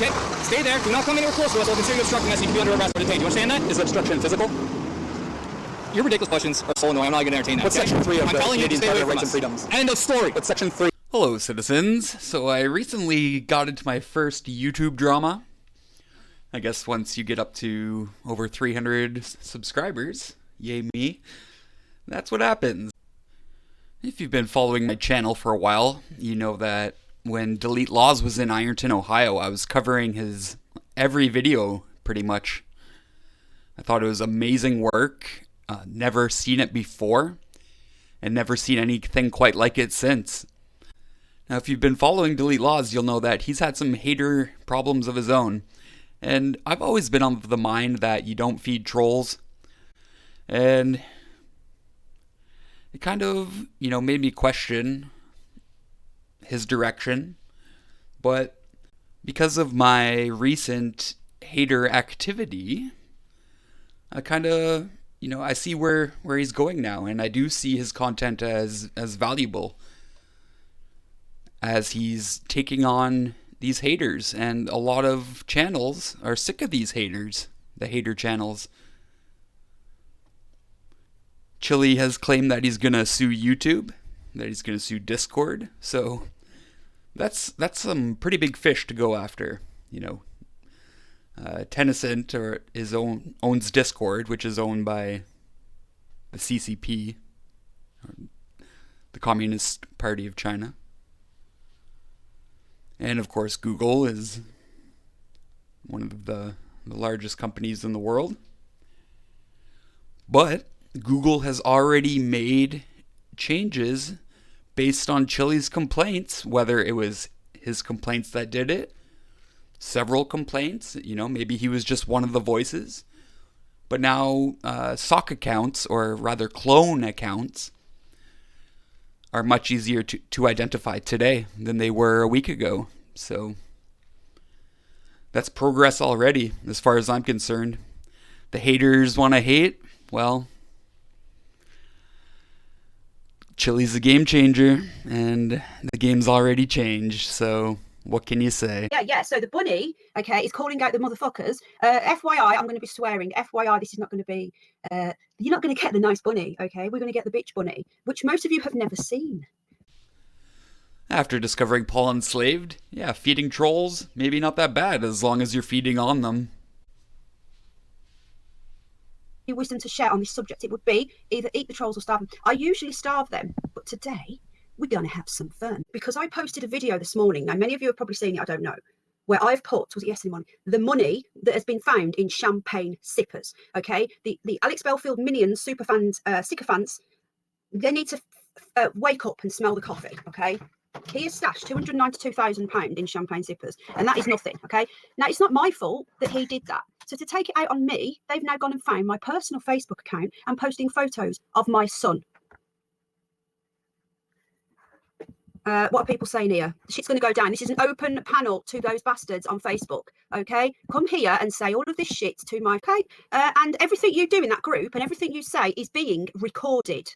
Okay, stay there. Do not come anywhere close to us. I'll consider you obstructing us. You can be under arrest or detained. Do you understand that? Is obstruction physical? Your ridiculous questions are so annoying. I'm not going to entertain that. What's okay? Section 3 of I'm the telling you to Canadian stay away Charter of from Rights and us. Freedoms? End of story. What's Section 3? Hello, citizens. So I recently got into my first YouTube drama. I guess once you get up to over 300 subscribers, yay me, that's what happens. If you've been following my channel for a while, you know that when Delete Laws was in Ironton, Ohio, I was covering his every video, pretty much. I thought it was amazing work, never seen it before, and never seen anything quite like it since. Now, if you've been following Delete Laws, you'll know that he's had some hater problems of his own. And I've always been of the mind that you don't feed trolls. And it kind of, made me question his direction. But because of my recent hater activity, I kind of, I see where he's going now. And I do see his content as valuable, as he's taking on these haters, and a lot of channels are sick of these haters, the hater channels. Chili has claimed that he's gonna sue YouTube, that he's gonna sue Discord, so that's some pretty big fish to go after, Tennyson owns Discord, which is owned by the CCP, the Communist Party of China. And of course, Google is one of the largest companies in the world. But Google has already made changes based on Chili's complaints, whether it was his complaints that did it, several complaints, maybe he was just one of the voices. But now sock accounts, or rather clone accounts, are much easier to identify today than they were a week ago. So that's progress already, as far as I'm concerned. The haters want to hate. Well, Chili's a game changer, and the game's already changed, so what can you say? Yeah. So the bunny, okay, is calling out the motherfuckers. FYI, I'm going to be swearing. FYI, this is not going to be, you're not going to get the nice bunny, okay? We're going to get the bitch bunny, which most of you have never seen. After discovering Paul enslaved, yeah, feeding trolls, maybe not that bad, as long as you're feeding on them. Your wisdom to share on this subject, it would be either eat the trolls or starve them. I usually starve them, but today we're going to have some fun, because I posted a video this morning. Now, many of you have probably seen it, I don't know, where I've put, was it yesterday morning, the money that has been found in champagne sippers, okay? The Alex Belfield minions, superfans, sycophants, they need to wake up and smell the coffee, okay? He has stashed £292,000 in champagne sippers, and that is nothing, okay? Now, it's not my fault that he did that. So to take it out on me, they've now gone and found my personal Facebook account and posting photos of my son. What are people saying here? The shit's going to go down. This is an open panel to those bastards on Facebook, okay? Come here and say all of this shit to my, okay? And everything you do in that group and everything you say is being recorded.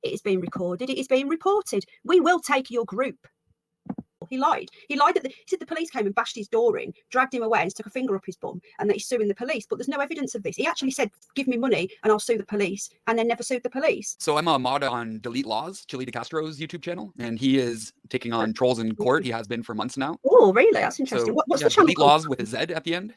It is being recorded. It is being reported. We will take your group. He lied. He lied that he said the police came and bashed his door in, dragged him away and stuck a finger up his bum, and that he's suing the police. But there's no evidence of this. He actually said, give me money and I'll sue the police, and then never sued the police. So I'm a mod on Delete Laws, Chili DeCastro's YouTube channel, and he is taking on trolls in court. He has been for months now. Oh, really? That's interesting. So, what's the channel Delete called? Laws with a Z at the end.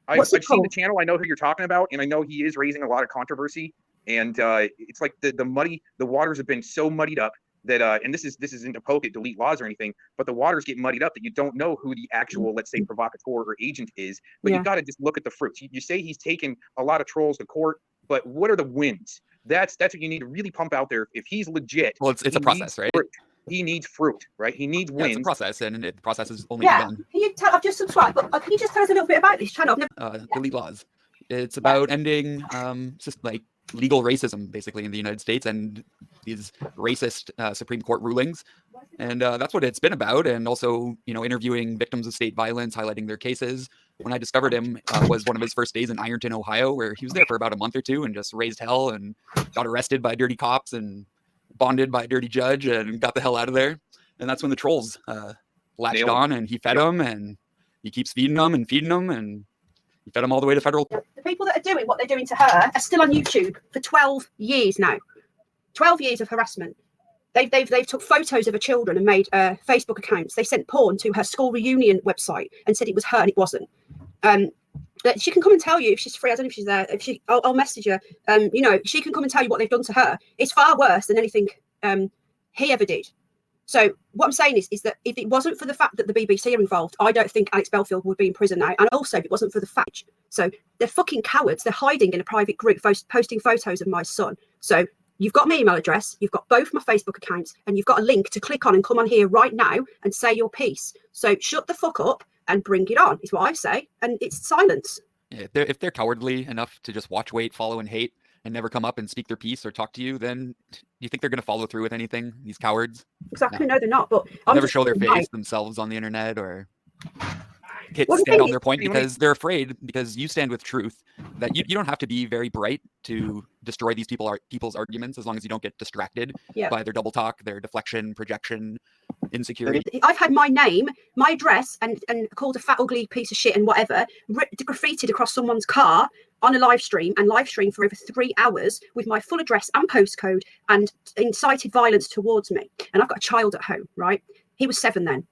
I've seen the channel. I know who you're talking about, and I know he is raising a lot of controversy. And it's like the waters have been so muddied up that, and this isn't to poke at Delete Laws or anything, but the waters get muddied up that you don't know who the actual, let's say, provocateur or agent is. But you've got to just look at the fruits. You say he's taken a lot of trolls to court, but what are the wins? That's what you need to really pump out there. If he's legit, well, it's a process, right? He needs fruit, right? He needs wins. It's a process, and the process is only begun. Can you tell? I've just subscribed, but can you just tell us a little bit about this channel? Delete Laws. It's about ending just like legal racism, basically, in the United States, and these racist Supreme Court rulings. And that's what it's been about. And also, interviewing victims of state violence, highlighting their cases. When I discovered him, was one of his first days in Ironton, Ohio, where he was there for about a month or two and just raised hell and got arrested by dirty cops and bonded by a dirty judge and got the hell out of there. And that's when the trolls latched on, and he fed them, and he keeps feeding them, and he fed them all the way to federal. The people that are doing what they're doing to her are still on YouTube for 12 years now. 12 years of harassment. They've took photos of her children and made Facebook accounts. They sent porn to her school reunion website and said it was her and it wasn't. She can come and tell you if she's free. I don't know if she's there. I'll message her. She can come and tell you what they've done to her. It's far worse than anything he ever did. So what I'm saying is that if it wasn't for the fact that the BBC are involved, I don't think Alex Belfield would be in prison now. And also, if it wasn't for the fact, so they're fucking cowards. They're hiding in a private group, posting photos of my son. So you've got my email address, you've got both my Facebook accounts, and you've got a link to click on and come on here right now and say your piece. So shut the fuck up and bring it on, is what I say. And it's silence. Yeah, if they're cowardly enough to just watch, wait, follow, and hate, and never come up and speak their piece or talk to you, then do you think they're going to follow through with anything, these cowards? Exactly, no, they're not. But they'll never show their face themselves on the internet or stand on their point because they're afraid, because you stand with truth, that you don't have to be very bright to destroy these people's arguments, as long as you don't get distracted by their double talk, their deflection, projection, insecurity. I've had my name, my address, and called a fat ugly piece of shit and whatever, graffitied across someone's car on a live stream for over 3 hours with my full address and postcode, and incited violence towards me. And I've got a child at home, right? He was 7 then.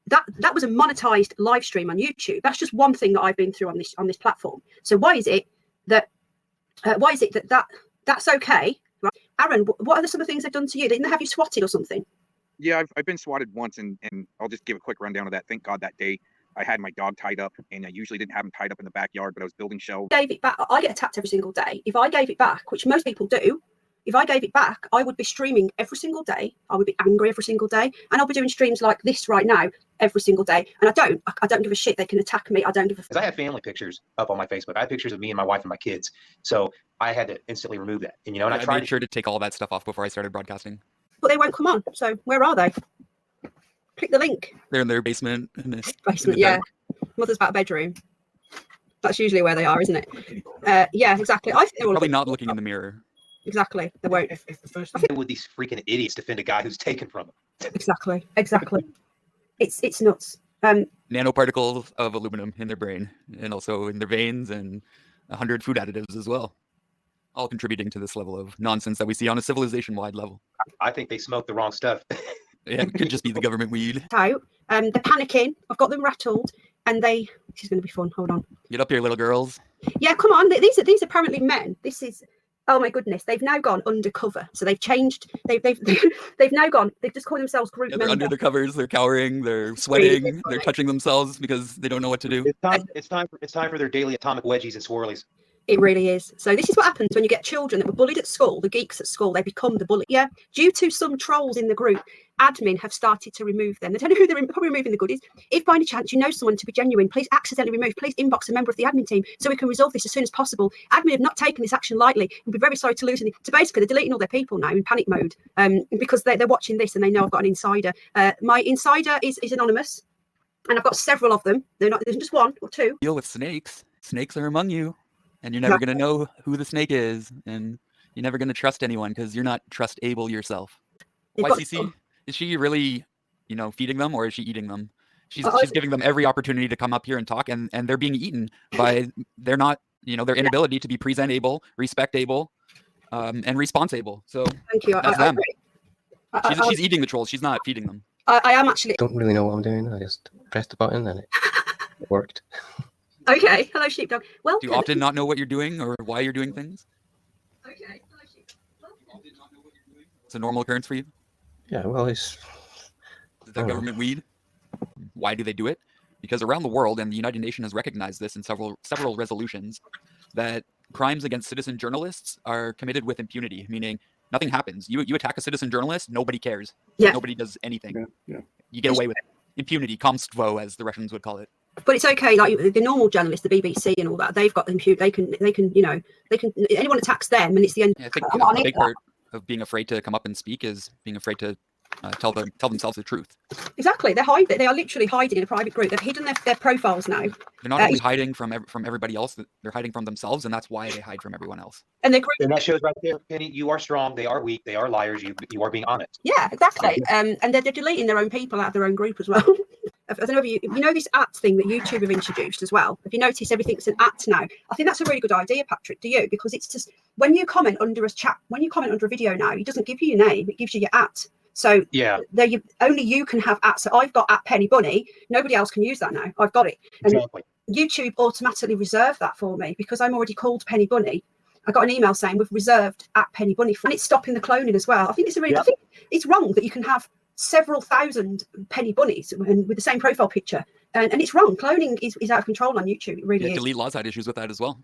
That was a monetized live stream on YouTube. That's just one thing that I've been through on this platform. So why is it that that's okay, right? Aaron, what are some of the things they've done to you? Didn't they have you swatted or something? Yeah, I've been swatted once, and I'll just give a quick rundown of that. Thank God that day I had my dog tied up, and I usually didn't have him tied up in the backyard, but I was building shelves. Gave it back. I get attacked every single day. If I gave it back, which most people do, if I gave it back, I would be streaming every single day. I would be angry every single day, and I'll be doing streams like this right now every single day. And I don't give a shit. They can attack me. I don't give a. Because I have family pictures up on my Facebook. I have pictures of me and my wife and my kids. So I had to instantly remove that. And I tried made sure to take all that stuff off before I started broadcasting. But they won't come on. So where are they? Click the link. They're in their basement. Yeah. Mother's back bedroom. That's usually where they are, isn't it? Yeah, exactly. I think they're probably not looking in the mirror. Exactly. They won't. If the first thing would these freaking idiots defend a guy who's taken from them. Exactly. It's nuts. Nanoparticles of aluminum in their brain, and also in their veins, and 100 food additives as well, all contributing to this level of nonsense that we see on a civilization-wide level. I think they smoke the wrong stuff. Yeah, it could just be the government weed. Out. They're panicking. I've got them rattled, and this is going to be fun. Hold on. Get up here, little girls. Yeah, come on. These are apparently men. This is. Oh my goodness, they've now gone undercover. So they've changed. They've now gone. They've just called themselves group they're member. Under the covers. They're cowering. They're sweating. They're touching themselves because they don't know what to do. It's time for their daily atomic wedgies and swirlies. It really is. So this is what happens when you get children that were bullied at school, the geeks at school, they become the bully. Yeah. Due to some trolls in the group, admin have started to remove them. They don't know who they're probably removing the goodies. If by any chance you know someone to be genuine, please accidentally remove, please inbox a member of the admin team so we can resolve this as soon as possible. Admin have not taken this action lightly and be very sorry to lose. So basically they're deleting all their people now in panic mode because they're watching this and they know I've got an insider. My insider is anonymous and I've got several of them. There's just one or two. Deal with snakes. Snakes are among you. And you're never going to know who the snake is. And you're never going to trust anyone because you're not trust-able yourself. YCC, is she really, feeding them or is she eating them? She's giving them every opportunity to come up here and talk. And they're being eaten by their inability to be presentable, respectable, and responsible. So thank you. That's them. She's eating the trolls. She's not feeding them. I am actually. Don't really know what I'm doing. I just pressed the button and it worked. Okay, hello sheepdog. Well, do you often not know what you're doing or why you're doing things? Okay, hello sheepdog. It's a normal occurrence for you? Yeah, well, is that government weed? Why do they do it? Because around the world, and the United Nations has recognized this in several resolutions, that crimes against citizen journalists are committed with impunity, meaning nothing happens. You attack a citizen journalist, nobody cares. Yeah. Nobody does anything. Yeah. You get away with it. Impunity, komstvo, as the Russians would call it. But it's okay, like the normal journalists, the BBC and all that, they've got them. They can, anyone attacks them and it's the end. Yeah, I think a big part of being afraid to come up and speak is being afraid to tell themselves the truth. Exactly. They are literally hiding in a private group. They've hidden their profiles now. They're not only hiding from everybody else, they're hiding from themselves, and that's why they hide from everyone else. And that shows right there, Penny, you are strong, they are weak, they are liars, you are being honest. Yeah, exactly. And they're deleting their own people out of their own group as well. I don't know if you know this @ thing that YouTube have introduced as well. Have you noticed everything's an @ now? I think that's a really good idea, Patrick. Do you? Because it's just when you comment under a chat, when you comment under a video now, it doesn't give you your name; it gives you your @ So yeah, only you can have @ So I've got @Penny Bunny. Nobody else can use that now. I've got it. And exactly. YouTube automatically reserved that for me because I'm already called Penny Bunny. I got an email saying we've reserved @Penny Bunny, and it's stopping the cloning as well. I think I think it's wrong that you can have several thousand Penny Bunnies with the same profile picture, and it's wrong. Cloning is out of control on YouTube. It really is. Delete Laws had issues with that as well.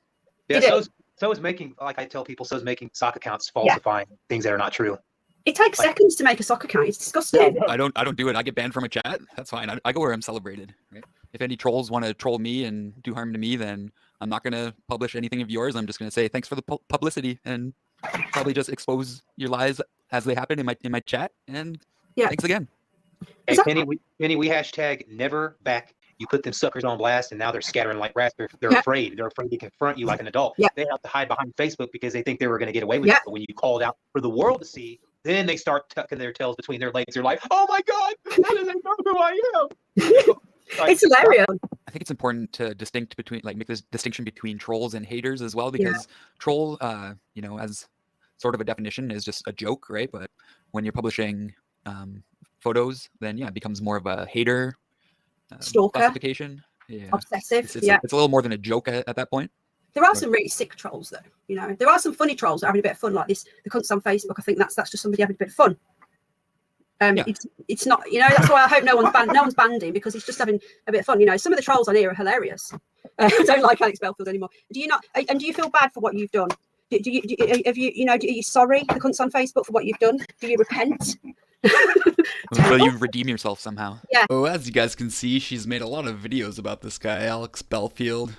Yeah, so is making, like I tell people, so is making sock accounts falsifying things that are not true. It takes seconds to make a sock account. It's disgusting. I don't do it. I get banned from a chat. That's fine. I go where I'm celebrated. Right? If any trolls want to troll me and do harm to me, then I'm not going to publish anything of yours. I'm just going to say thanks for the publicity and probably just expose your lies as they happen in my chat. And thanks again. Hey, Penny, we hashtag never back. You put them suckers on blast, and now they're scattering like rats. They're afraid. They're afraid to confront you like an adult. They have to hide behind Facebook because they think they were going to get away with it. But when you called out for the world to see, then they start tucking their tails between their legs. They're like, "Oh my God, how do they know who I am?" It's hilarious. I think it's important to make this distinction between trolls and haters as well, because troll, as sort of a definition, is just a joke, right? But when you're publishing photos, then it becomes more of a hater stalker classification. Obsessive. It's a little more than a joke at that point. There are some really sick trolls, though. There are some funny trolls that are having a bit of fun, like this. The cunts on Facebook. I think that's just somebody having a bit of fun. It's not, that's why I hope no one's banned him, because he's just having a bit of fun. Some of the trolls on here are hilarious. I don't like Alex Belfield anymore. Do you not? And do you feel bad for what you've done? Are you sorry, the cunts on Facebook, for what you've done? Do you repent? Will you redeem yourself somehow? Yeah. Oh, as you guys can see, she's made a lot of videos about this guy, Alex Belfield.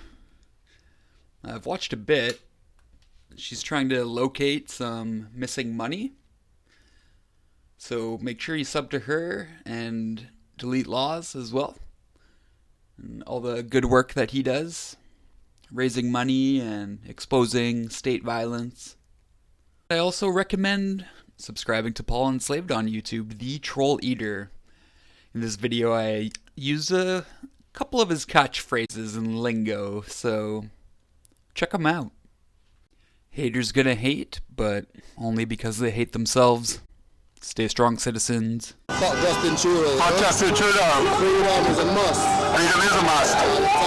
I've watched a bit. She's trying to locate some missing money. So make sure you sub to her and Delete Laws as well. And all the good work that he does, raising money and exposing state violence. I also recommend subscribing to Paul Enslaved on YouTube, the Troll Eater. In this video, I used a couple of his catchphrases and lingo, so check them out. Haters gonna hate, but only because they hate themselves. Stay strong, citizens. Fuck Justin Trudeau. Fuck Justin Trudeau. Freedom is a must. Freedom is a must.